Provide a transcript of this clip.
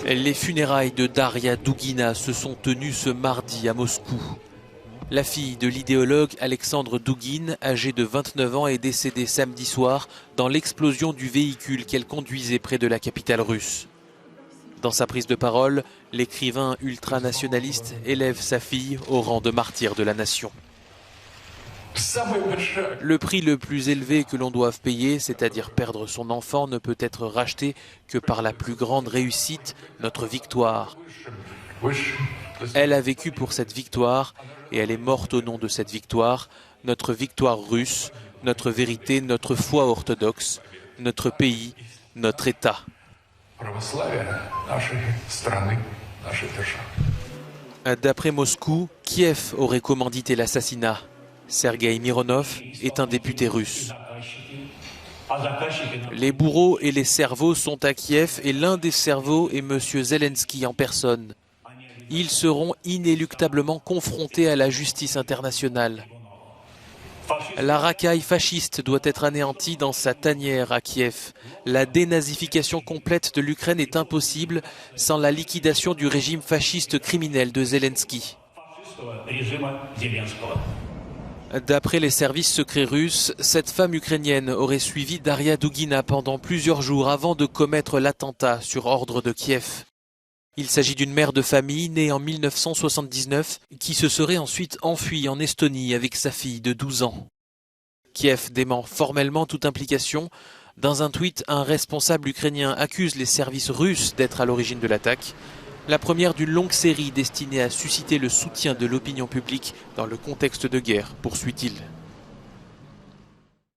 Les funérailles de Daria Dugina se sont tenues ce mardi à Moscou. La fille de l'idéologue Alexandre Dugin, âgée de 29 ans, est décédée samedi soir dans l'explosion du véhicule qu'elle conduisait près de la capitale russe. Dans sa prise de parole, l'écrivain ultranationaliste élève sa fille au rang de martyr de la nation. Le prix le plus élevé que l'on doive payer, c'est-à-dire perdre son enfant, ne peut être racheté que par la plus grande réussite, notre victoire. Elle a vécu pour cette victoire et elle est morte au nom de cette victoire, notre victoire russe, notre vérité, notre foi orthodoxe, notre pays, notre État. D'après Moscou, Kiev aurait commandité l'assassinat. Sergueï Mironov est un député russe. Les bourreaux et les cerveaux sont à Kiev et l'un des cerveaux est M. Zelensky en personne. Ils seront inéluctablement confrontés à la justice internationale. La racaille fasciste doit être anéantie dans sa tanière à Kiev. La dénazification complète de l'Ukraine est impossible sans la liquidation du régime fasciste criminel de Zelensky. D'après les services secrets russes, cette femme ukrainienne aurait suivi Daria Dugina pendant plusieurs jours avant de commettre l'attentat sur ordre de Kiev. Il s'agit d'une mère de famille née en 1979 qui se serait ensuite enfuie en Estonie avec sa fille de 12 ans. Kiev dément formellement toute implication. Dans un tweet, un responsable ukrainien accuse les services russes d'être à l'origine de l'attaque. La première d'une longue série destinée à susciter le soutien de l'opinion publique dans le contexte de guerre, poursuit-il.